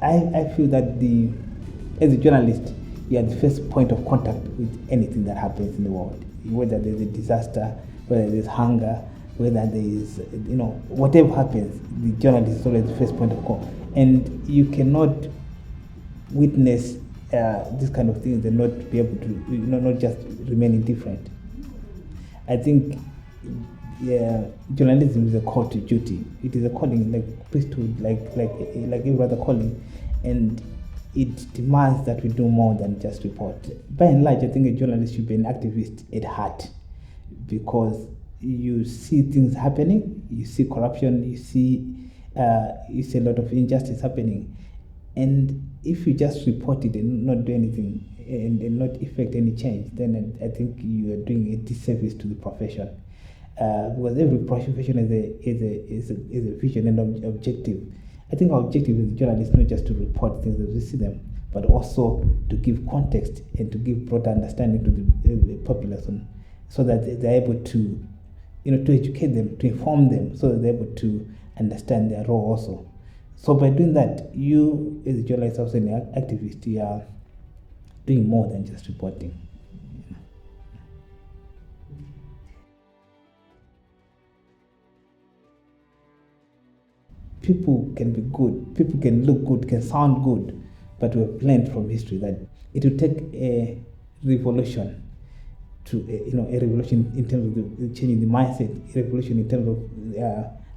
I feel that as a journalist, you are the first point of contact with anything that happens in the world, whether there's a disaster, whether there's hunger, whether there is, whatever happens, the journalist is always the first point of call. And you cannot witness this kind of things and not be able to, not just remain indifferent. I think journalism is a call to duty. It is a calling, like priesthood, like every other calling, and it demands that we do more than just report. By and large, I think a journalist should be an activist at heart, because you see things happening, you see corruption, you see a lot of injustice happening, and if you just report it and not do anything and not effect any change, then I think you are doing a disservice to the profession. Because every profession is a vision and objective. I think our objective as journalists is not just to report things as we see them, but also to give context and to give broader understanding to the population, so that they're able to, to educate them, to inform them, so that they're able to understand their role also. So by doing that, you as a journalist, also an activist, you are doing more than just reporting. People can be good, people can look good, can sound good, but we've learned from history that it will take a revolution a revolution in terms of changing the mindset, a revolution in terms of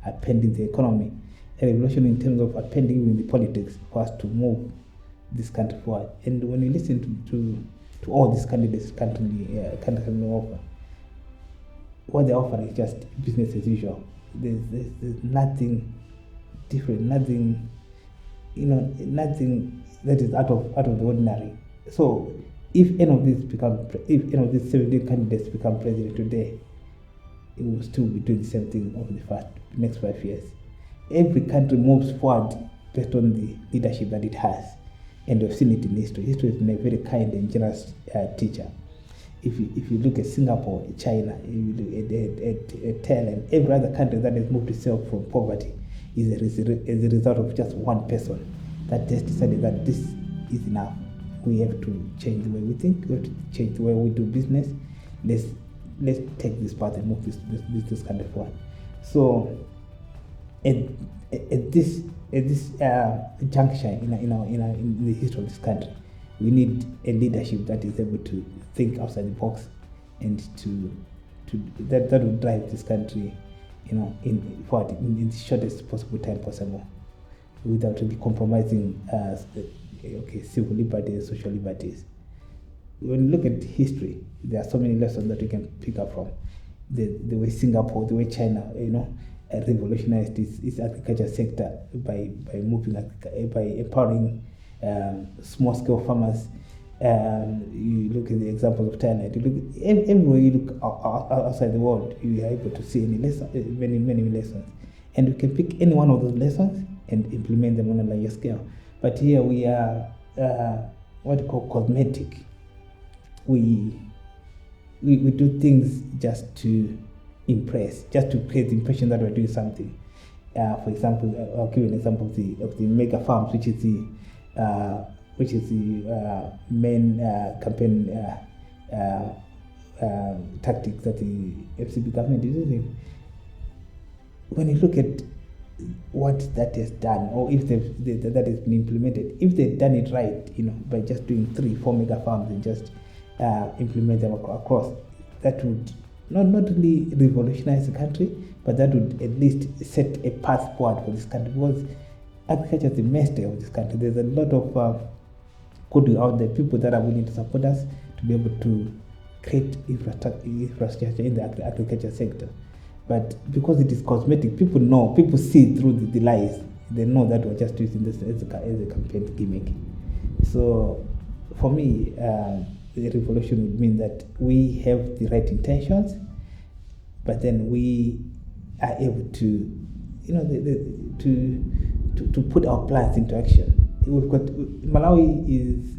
upending the economy, a revolution in terms of upending even the politics for us to move this country forward. And when you listen to all these candidates currently offer, what they're offering is just business as usual. There's nothing different, nothing that is out of the ordinary. So if any of these 17 candidates become president today, it will still be doing the same thing over the next 5 years. Every country moves forward based on the leadership that it has, and we've seen it in history. History has been a very kind and generous teacher. If you look at Singapore, China, you look at Thailand, every other country that has moved itself from poverty is a result of just one person that just decided that this is enough. We have to change the way we think. We have to change the way we do business. Let's take this path and move this country forward. So, at this juncture in the history of this country, we need a leadership that is able to think outside the box, and that will drive this country, in the shortest possible time possible, without really compromising civil liberties, social liberties. When you look at history, there are so many lessons that we can pick up from the way Singapore, the way China, revolutionized its agriculture sector by empowering small-scale farmers. You look at the examples of Thailand. You look everywhere you look outside the world, you are able to see many lessons, and we can pick any one of those lessons and implement them on a larger scale. But here we are, what you call cosmetic. We do things just to impress, just to create the impression that we're doing something. For example, I'll give you an example of the mega farms, which is the main campaign tactics that the FCB government is using. When you look at what that has done, or if that has been implemented, if they've done it right, by just doing 3-4 mega farms and just implement them across, that would not really revolutionize the country, but that would at least set a path forward for this country, because agriculture is the mainstay of this country. There's a lot of goodwill out there, people that are willing to support us to be able to create infrastructure in the agriculture sector. But because it is cosmetic, people see through the lies. They know that we're just using this as a campaign gimmick. So for me, the revolution would mean that we have the right intentions, but then we are able to, to put our plans into action. Malawi is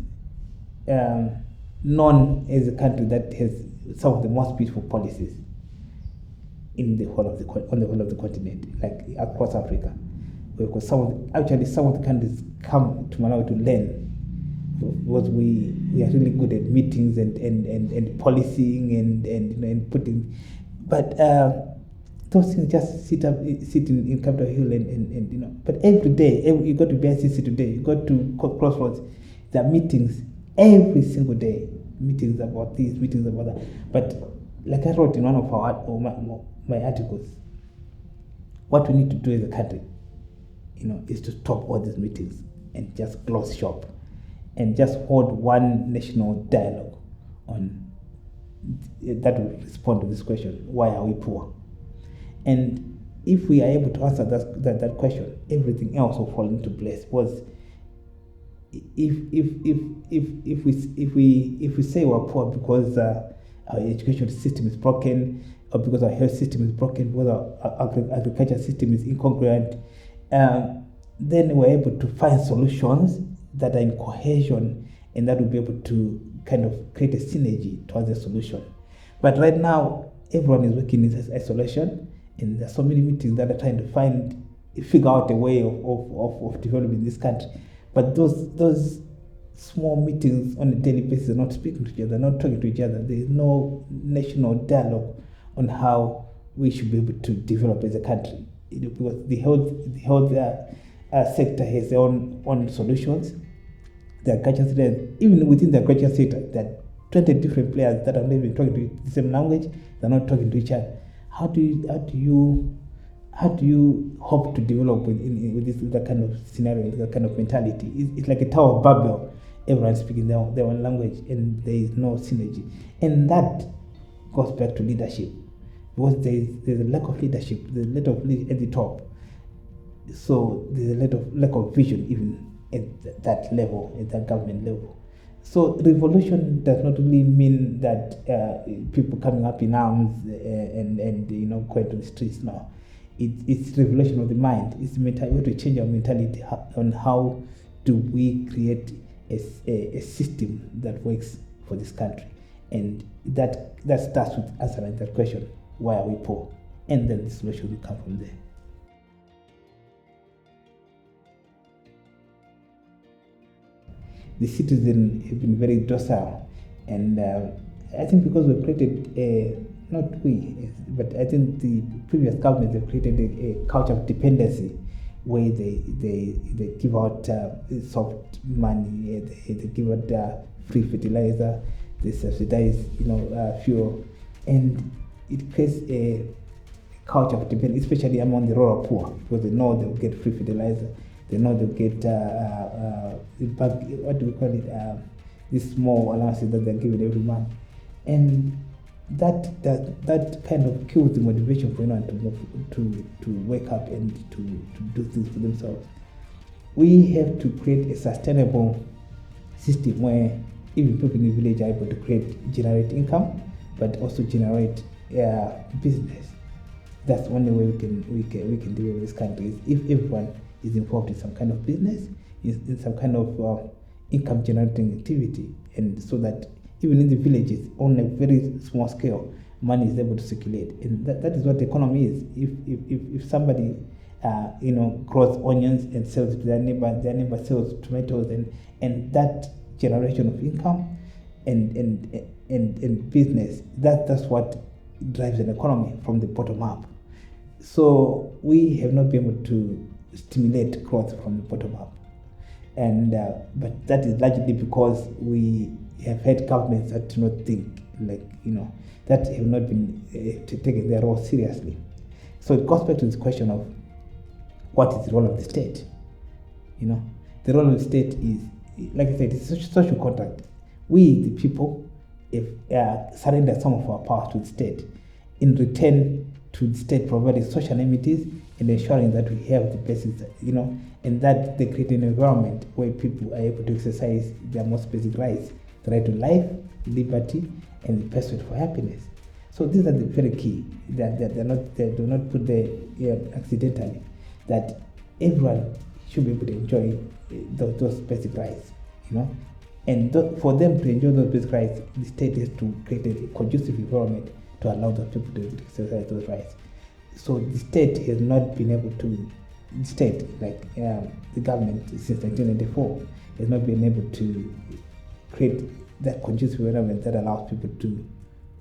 known as a country that has some of the most beautiful policies on the whole of the continent, like across Africa. because some of the countries come to Malawi to learn, because we are really good at meetings and policing and putting, but those things just sit in Capitol Hill and but every day, you go to BICC today, you go to Crossroads, there are meetings every single day, meetings about this, meetings about that. But like I wrote in one of my articles, what we need to do as a country, is to stop all these meetings and just close shop and just hold one national dialogue on that will respond to this question: why are we poor? And if we are able to answer that question, everything else will fall into place. Because if we say we're poor because our education system is broken, or because our health system is broken, because our agriculture system is incongruent, then we're able to find solutions that are in cohesion, and that will be able to kind of create a synergy towards a solution. But right now, everyone is working in isolation, and there are so many meetings that are trying to figure out a way of developing this country. But those small meetings on a daily basis are not speaking to each other, not talking to each other. There is no national dialogue on how we should be able to develop as a country. Because the health sector has their own solutions. The agriculture sector, even within the agriculture sector, there are 20 different players that are not even talking the same language. They're not talking to each other. How do you hope to develop with that kind of scenario, that kind of mentality? It's like a Tower of Babel. Everyone's speaking their own language, and there is no synergy. And that goes back to leadership, because there's a lack of leadership. There's a lot of leadership at the top. So there's a lack of vision even at that level, at that government level. So revolution does not really mean that people coming up in arms and going to the streets now. It's revolution of the mind. It's we have to change our mentality on how do we create a system that works for this country, and that starts with answering that question: why are we poor? And then the solution will come from there. The citizens have been very docile, and I think because we've created not we, but I think the previous governments have created a culture of dependency, where they give out soft money, they give out free fertilizer, they subsidize fuel, and it creates a culture of dependence, especially among the rural poor, because they know they'll get free fertilizer. They know they'll get what do we call it? These small allowances that they're given every month, and that kind of kills the motivation for anyone to move, to wake up and to do things for themselves. We have to create a sustainable system where even people in the village are able to generate income, but also generate business. That's the only way we can deal with this country, is if everyone is involved in some kind of business, in some kind of income generating activity, and so that even in the villages, on a very small scale, money is able to circulate. And that is what the economy is. If somebody grows onions and sells it to their neighbor sells tomatoes, and that generation of income and business, that's what drives an economy from the bottom up. So we have not been able to stimulate growth from the bottom up, and but that is largely because we have had governments that do not think that have not been taken their role seriously. So it goes back to this question of what is the role of the state. The role of the state is, like I said, it's a social contract. We, the people, have surrendered some of our power to the state. In return, to the state providing social amenities and ensuring that we have the basics, and that they create an environment where people are able to exercise their most basic rights: the right to life, liberty, and the pursuit for happiness. So these are the very key. They do not put there accidentally. That everyone should be able to enjoy those basic rights, And for them to enjoy those basic rights, the state has to create a conducive environment to allow those people to exercise those rights. So the state has not been able to state, like the government since 1994, has not been able to create that conducive environment that allows people to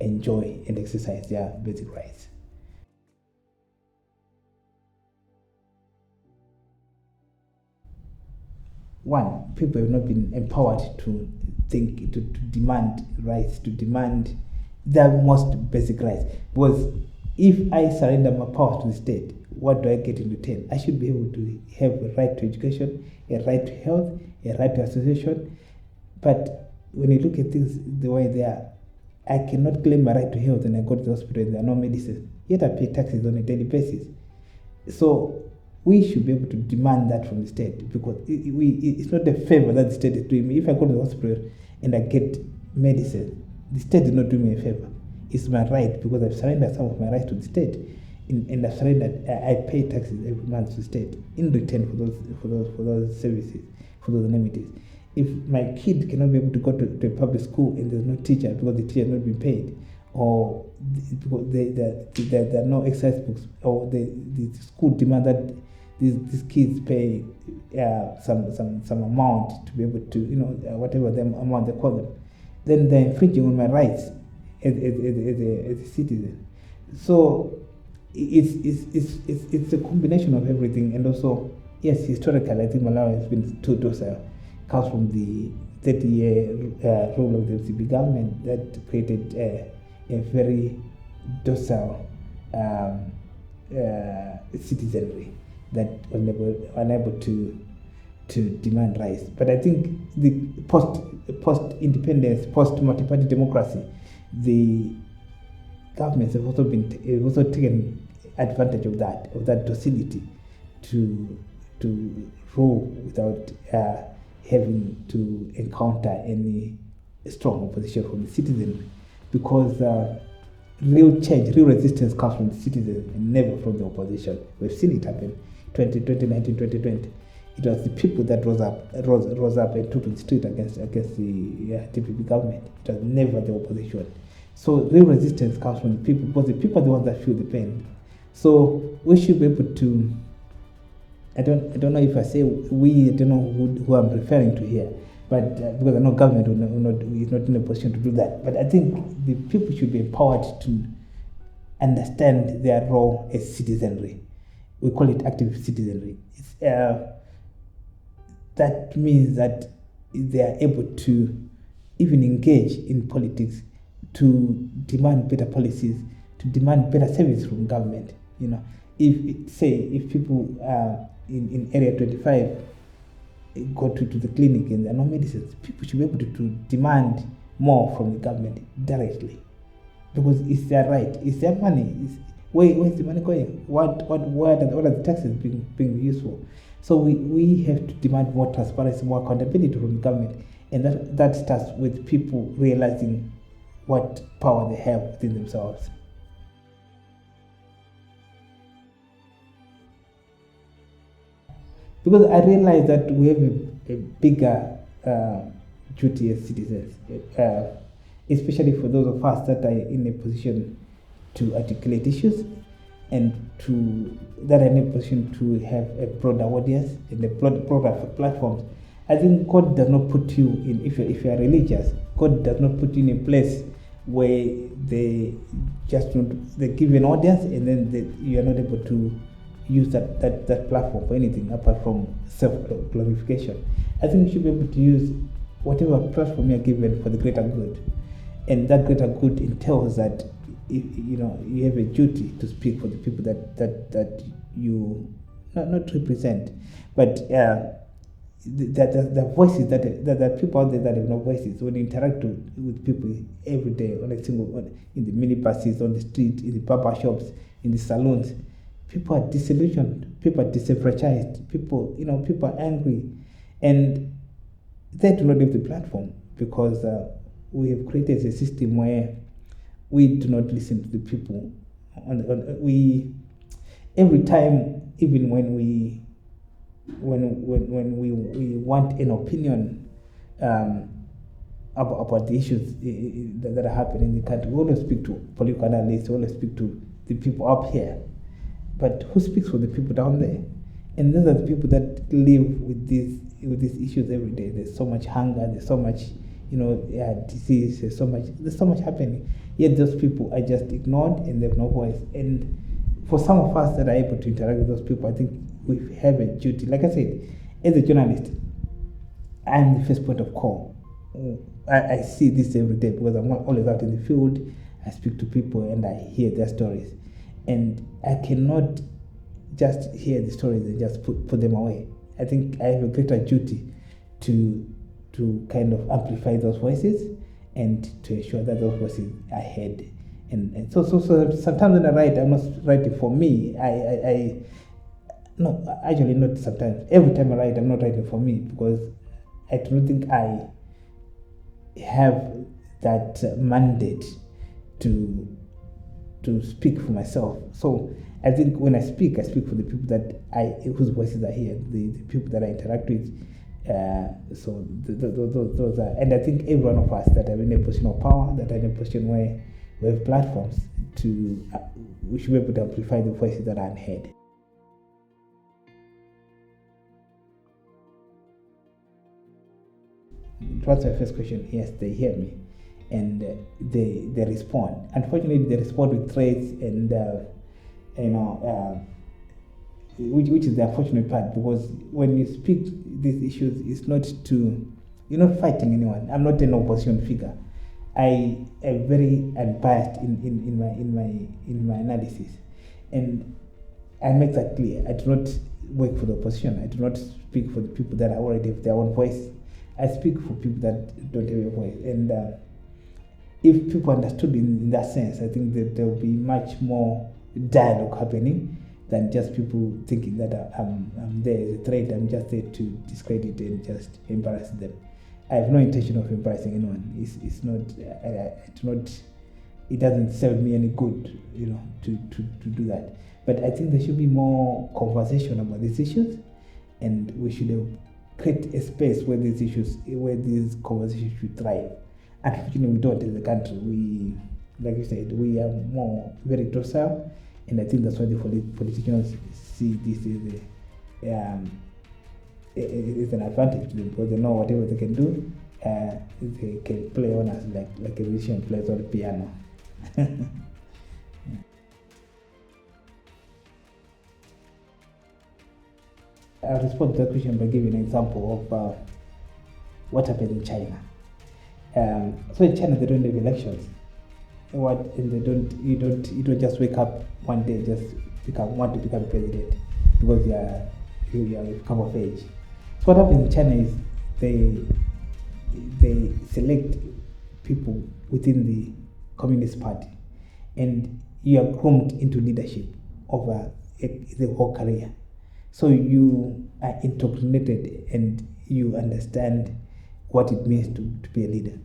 enjoy and exercise their basic rights. One, people have not been empowered to think, to demand rights, to demand their most basic rights. Because if I surrender my powers to the state, what do I get in return? I should be able to have a right to education, a right to health, a right to association. But when you look at things the way they are, I cannot claim my right to health and I go to the hospital and there are no medicines. Yet I pay taxes on a daily basis. So we should be able to demand that from the state, because it's not a favor that the state is doing me. If I go to the hospital and I get medicine, the state did not do me a favor. It's my right, because I've surrendered some of my rights to the state, and I've surrendered. I pay taxes every month to the state in return for those services, for those amenities. If my kid cannot be able to go to a public school and there's no teacher because the teacher has not been paid, or because there are no exercise books, or the school demand that these kids pay some amount to be able to, whatever the amount they call them, then they're infringing on my rights as a citizen. So it's a combination of everything. And also, yes, historically, I think Malawi has been too docile. Comes from the 30-year rule of the MCB government that created a very docile citizenry that was unable to demand rights. But I think the post-independence, post-multi-party democracy, the governments have also taken advantage of that docility to rule without having to encounter any strong opposition from the citizen, because real change, real resistance comes from the citizens and never from the opposition. We've seen it happen 2019, 2020. It was the people that rose up and took to the street against the TPP government. It was never the opposition. So real resistance comes from the people, because the people are the ones that feel the pain. So we should be able to, I don't know if I say we, I don't know who I'm referring to here, but because I know government is not in a position to do that. But I think the people should be empowered to understand their role as citizenry. We call it active citizenry. That means that they are able to even engage in politics, to demand better policies, to demand better service from government. If people in area 25 go to the clinic and there are no medicines, people should be able to demand more from the government directly, because it's their right, it's their money. Where's the money going? What are the taxes being used for? So we have to demand more transparency, more accountability from the government, and that starts with people realizing what power they have within themselves. Because I realize that we have a bigger duty as citizens, especially for those of us that are in a position to articulate issues and that are in a position to have a broader audience and a broader platforms. I think God does not put you in, if you are religious, God does not put you in a place where they give you an audience and then you are not able to use that platform for anything apart from self-glorification. I think you should be able to use whatever platform you are given for the greater good, and that greater good entails that you have a duty to speak for the people that you not represent, but the voices that people out there that have no voices. When you interact with people every day in the minibuses, on the street, in the barber shops, in the salons, people are disillusioned, people are disenfranchised, people are angry, and they do not have the platform because we have created a system where we do not listen to the people. Every time, even when we want an opinion about the issues that are happening in the country, we always speak to political analysts, we always speak to the people up here. But who speaks for the people down there? And those are the people that live with these issues every day. There's so much hunger, there's so much, disease, there's so much happening. Yet those people are just ignored and they have no voice. And for some of us that are able to interact with those people, I think we have a duty. Like I said, as a journalist, I'm the first point of call. I see this every day because I'm always out in the field. I speak to people and I hear their stories. And I cannot just hear the stories and just put them away. I think I have a greater duty to kind of amplify those voices and to ensure that those voices are heard. And so sometimes when I write, I'm not writing for me. No, actually not sometimes. Every time I write, I'm not writing for me because I don't think I have that mandate to speak for myself. So I think when I speak for the people whose voices are here, the people that I interact with. So those are, and I think every one of us that are in a position of power, that are in a position where we have platforms we should be able to amplify the voices that are unheard. To answer your first question, yes, they hear me, and they respond. Unfortunately, they respond with threats and which is the unfortunate part, because when you speak these issues, it's not you're not fighting anyone. I'm not an opposition figure. I am very unbiased in my analysis, and I make that clear. I do not work for the opposition. I do not speak for the people that already have their own voice. I speak for people that don't have a voice. And if people understood in that sense, I think that there will be much more dialogue happening than just people thinking that I'm there as a threat. I'm just there to discredit and just embarrass them. I have no intention of embarrassing anyone. It's not. It doesn't serve me any good, to do that. But I think there should be more conversation about these issues, and we should create a space where these conversations should thrive. Unfortunately, we don't as a country. We, like you said, we are very docile, and I think that's why the politicians see this as an advantage to them, because they know whatever they can do, they can play on us like a musician plays on the piano. I'll respond to that question by giving an example of what happened in China. So in China, they don't have elections. And you don't just wake up one day just want to become president because you've come of age. So what happens in China is they select people within the Communist Party, and you are groomed into leadership over the whole career. So you are indoctrinated and you understand what it means to be a leader.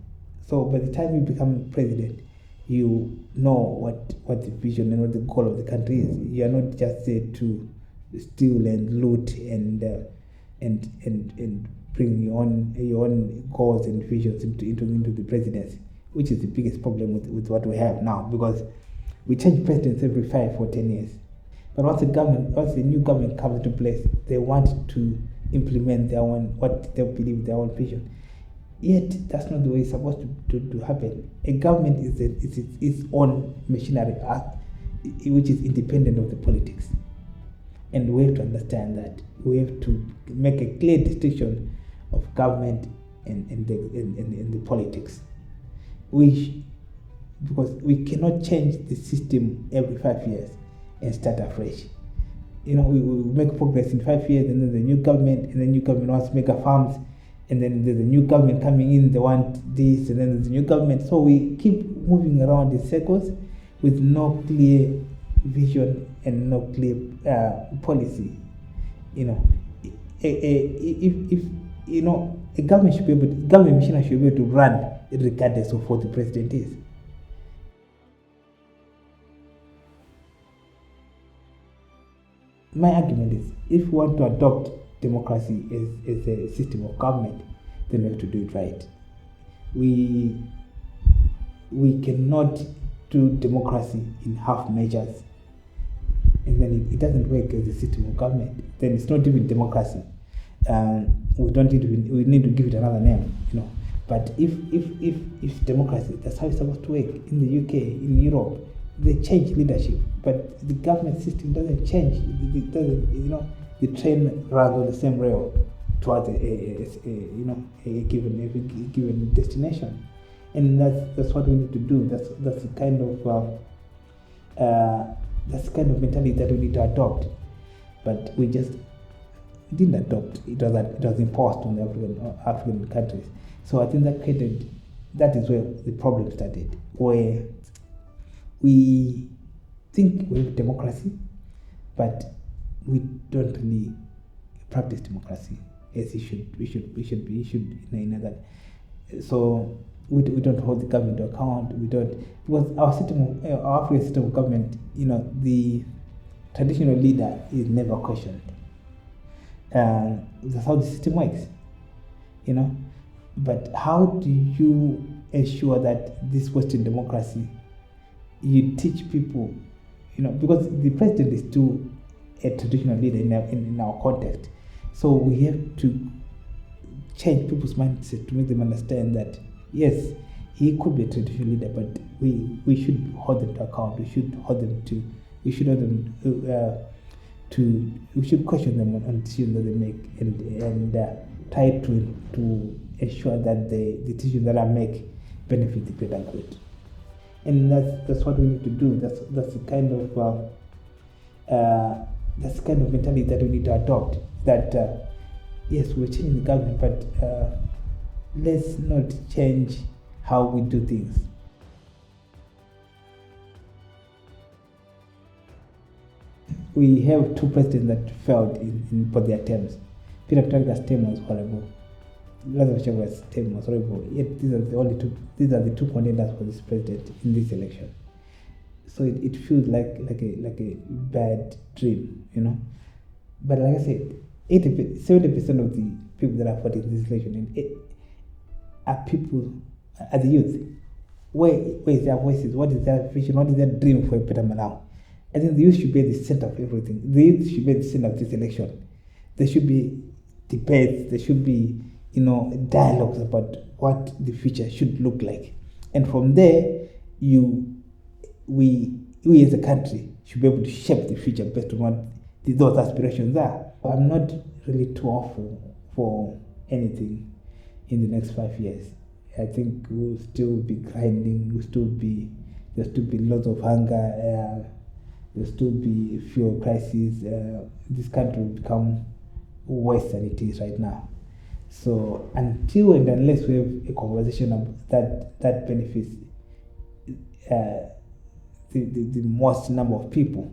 So by the time you become president, you know what the vision and what the goal of the country is. You are not just there to steal and loot and bring your own goals and visions into the presidency, which is the biggest problem with what we have now, because we change presidents every 5 or 10 years. But once the new government comes into place, they want to implement what they believe their own vision. Yet that's not the way it's supposed to happen. A government is its own machinery, which is independent of the politics. And we have to understand that. We have to make a clear distinction of government and the politics. Because we cannot change the system every 5 years and start afresh. We make progress in 5 years, and then the new government wants mega farms, and then there's a new government coming in, they want this, and then there's a new government. So we keep moving around in circles with no clear vision and no clear policy. A government machinery should be able to run regardless of what the president is. My argument is, if we want to adopt democracy as a system of government, then we have to do it right. We cannot do democracy in half measures and it doesn't work as a system of government, then it's not even democracy. We need to give it another name, But if democracy, that's how it's supposed to work. In the UK, in Europe, they change leadership, but the government system doesn't change. It doesn't, the train runs on the same rail towards a given destination, and that's what we need to do. That's the kind of mentality that we need to adopt, but we just didn't adopt. It was imposed on the African countries. So I think that is where the problem started, where we think we have democracy, but we don't really practice democracy as we should in that. So we don't hold the government to account. We don't, because our African system of government, the traditional leader is never questioned. That's how the system works, But how do you ensure that this Western democracy, you teach people, because the president is still a traditional leader in our context. So we have to change people's mindset to make them understand that, yes, he could be a traditional leader, but we should hold them to account. We should question them on decisions that they make and try to ensure that the decisions that I make benefit the greater good. And that's what we need to do. That's the kind of mentality that we need to adopt. That yes, we're changing the government, but let's not change how we do things. We have two presidents that failed in both their terms. Peter Mutharika's term was horrible. Lazarus Chakwera's term was horrible. Yet these are the two contenders for this president in this election. So it feels like a bad dream, But like I said, 70% of the people that are voting in this election are the youth. Where is their voices? What is their vision? What is their dream for a better Malawi? I think the youth should be at the center of everything. The youth should be at the center of this election. There should be debates. There should be, dialogues about what the future should look like. And from there, we as a country should be able to shape the future based on what those aspirations are. I'm not really too awful for anything in the next 5 years. I think we'll still be grinding. There'll still be lots of hunger. There'll still be fuel crises. This country will become worse than it is right now. So until and unless we have a conversation that benefits the most number of people,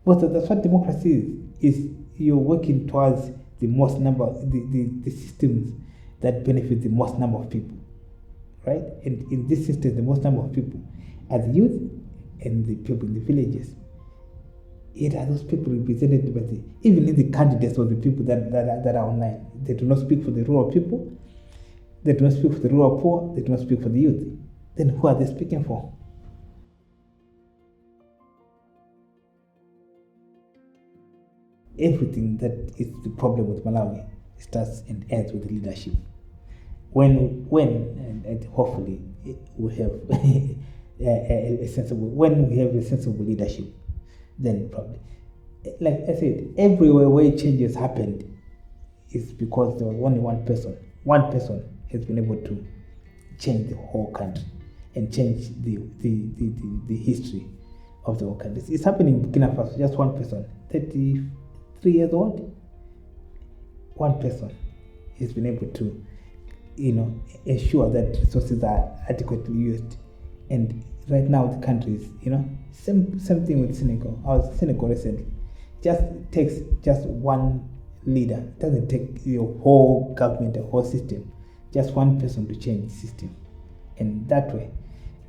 but that's what democracy is you're working towards the most number, the systems that benefit the most number of people, right? And in this system, the most number of people are the youth and the people in the villages. It are those people represented by even in the candidates or the people that are online. They do not speak for the rural people. They do not speak for the rural poor. They do not speak for the youth. Then who are they speaking for? Everything that is the problem with Malawi starts and ends with leadership. When and hopefully we have a sensible leadership, then probably, like I said, everywhere where changes happened is because there was only one person. One person has been able to change the whole country and change the history of the whole country. It's happening in Burkina Faso. Just one person, 33 years old. One person has been able to, ensure that resources are adequately used. And right now the country is, same thing with Senegal. I was in Senegal recently. Just takes just one leader. It doesn't take your whole government, the whole system. Just one person to change the system. And that way,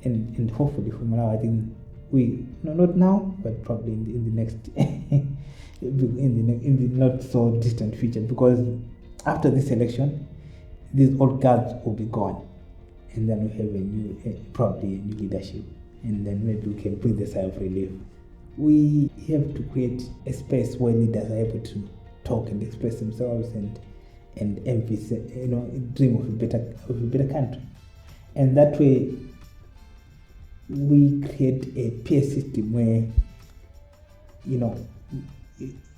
and hopefully for Malawi, I think not now, but probably in the next, in the not so distant future, because after this election, these old guards will be gone. And then we have probably a new leadership. And then maybe we can breathe a sigh of relief. we have to create a space where leaders are able to talk and express themselves and envy, dream of a better country. And that way, we create a peer system where,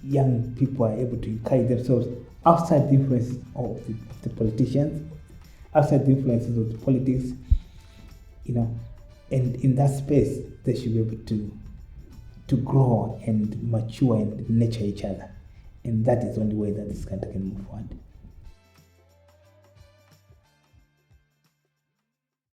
young people are able to encourage themselves outside the influence of the politicians, outside the influences of the politics, and in that space, they should be able to grow and mature and nurture each other. And that is the only way that this country can move forward.